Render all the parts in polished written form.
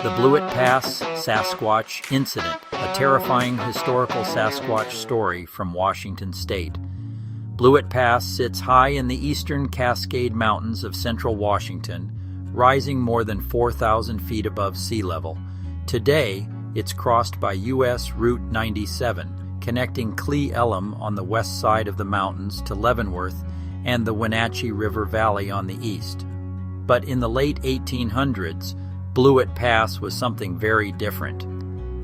The Blewett Pass Sasquatch Incident, a terrifying historical Sasquatch story from Washington State. Blewett Pass sits high in the eastern Cascade Mountains of central Washington, rising more than 4,000 feet above sea level. Today, it's crossed by U.S. Route 97, connecting Cle Elum on the west side of the mountains to Leavenworth and the Wenatchee River Valley on the east. But in the late 1800s, Blewett Pass was something very different.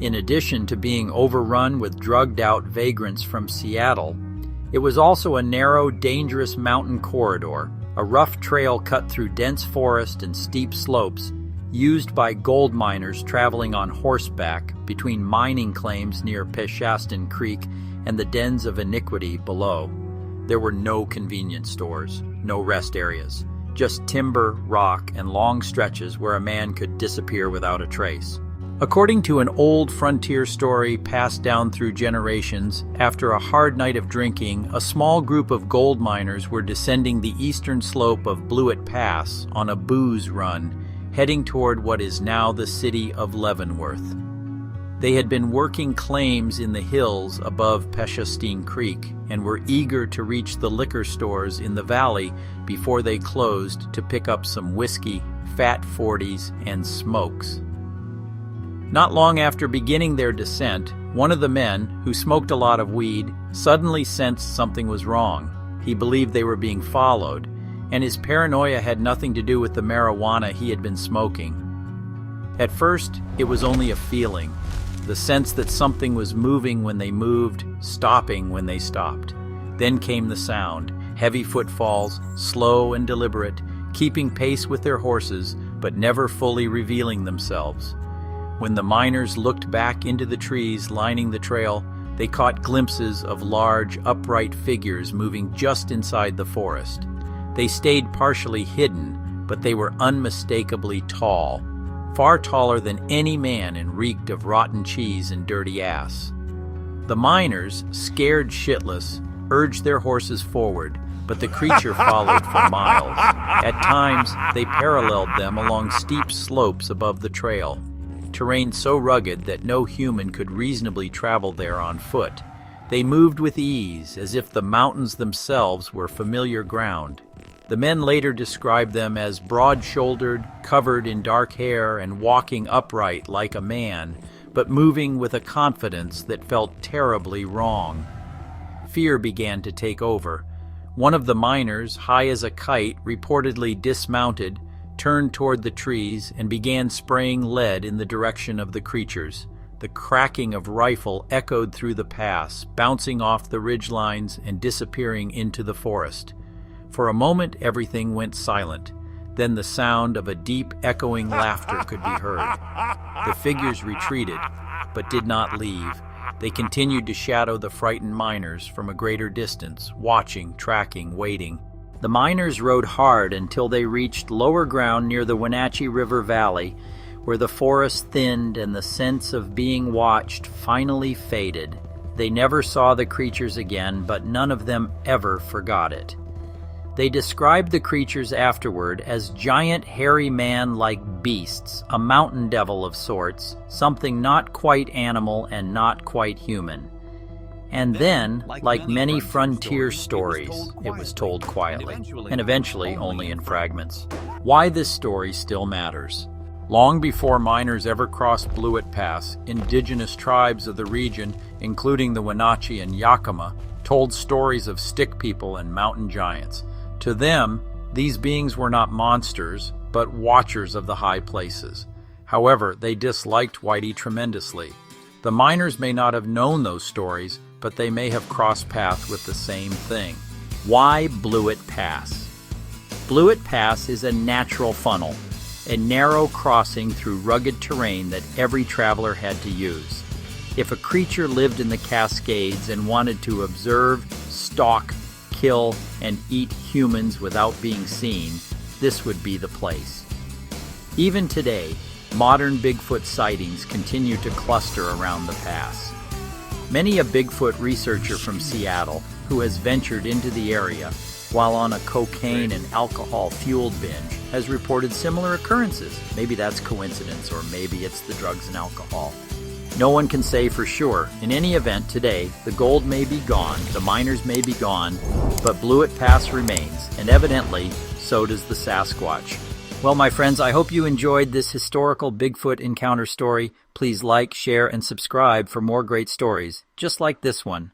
In addition to being overrun with drugged-out vagrants from Seattle, it was also a narrow, dangerous mountain corridor, a rough trail cut through dense forest and steep slopes, used by gold miners traveling on horseback between mining claims near Peshastin Creek and the dens of iniquity below. There were no convenience stores, no rest areas, just timber, rock, and long stretches where a man could disappear without a trace. According to an old frontier story passed down through generations, after a hard night of drinking, a small group of gold miners were descending the eastern slope of Blewett Pass on a booze run, heading toward what is now the city of Leavenworth. They had been working claims in the hills above Peshastin Creek and were eager to reach the liquor stores in the valley before they closed to pick up some whiskey, fat 40s, and smokes. Not long after beginning their descent, one of the men, who smoked a lot of weed, suddenly sensed something was wrong. He believed they were being followed, and his paranoia had nothing to do with the marijuana he had been smoking. At first, it was only a feeling, the sense that something was moving when they moved, stopping when they stopped. Then came the sound, heavy footfalls, slow and deliberate, keeping pace with their horses, but never fully revealing themselves. When the miners looked back into the trees lining the trail, they caught glimpses of large, upright figures moving just inside the forest. They stayed partially hidden, but they were unmistakably tall, far taller than any man, and reeked of rotten cheese and dirty ass. The miners, scared shitless, urged their horses forward, but the creature followed for miles. At times, they paralleled them along steep slopes above the trail, terrain so rugged that no human could reasonably travel there on foot. They moved with ease, as if the mountains themselves were familiar ground. The men later described them as broad-shouldered, covered in dark hair, and walking upright like a man, but moving with a confidence that felt terribly wrong. Fear began to take over. One of the miners, high as a kite, reportedly dismounted, turned toward the trees, and began spraying lead in the direction of the creatures. The cracking of rifle echoed through the pass, bouncing off the ridgelines and disappearing into the forest. For a moment, everything went silent. Then the sound of a deep, echoing laughter could be heard. The figures retreated, but did not leave. They continued to shadow the frightened miners from a greater distance, watching, tracking, waiting. The miners rode hard until they reached lower ground near the Wenatchee River Valley, where the forest thinned and the sense of being watched finally faded. They never saw the creatures again, but none of them ever forgot it. They described the creatures afterward as giant hairy man-like beasts, a mountain devil of sorts, something not quite animal and not quite human. And then, like many frontier stories, it was told quietly, and eventually only in fragments. Why this story still matters. Long before miners ever crossed Blewett Pass, indigenous tribes of the region, including the Wenatchee and Yakima, told stories of stick people and mountain giants. To them, these beings were not monsters, but watchers of the high places. However, they disliked Whitey tremendously. The miners may not have known those stories, but they may have crossed paths with the same thing. Why Blewett Pass? Blewett Pass is a natural funnel, a narrow crossing through rugged terrain that every traveler had to use. If a creature lived in the Cascades and wanted to observe, stalk, kill, and eat humans without being seen, this would be the place. Even today, modern Bigfoot sightings continue to cluster around the pass. Many a Bigfoot researcher from Seattle, who has ventured into the area while on a cocaine and alcohol-fueled binge, has reported similar occurrences. Maybe that's coincidence, or maybe it's the drugs and alcohol. No one can say for sure. In any event, today, the gold may be gone, the miners may be gone, but Blewett Pass remains, and evidently, so does the Sasquatch. Well, my friends, I hope you enjoyed this historical Bigfoot encounter story. Please like, share, and subscribe for more great stories, just like this one.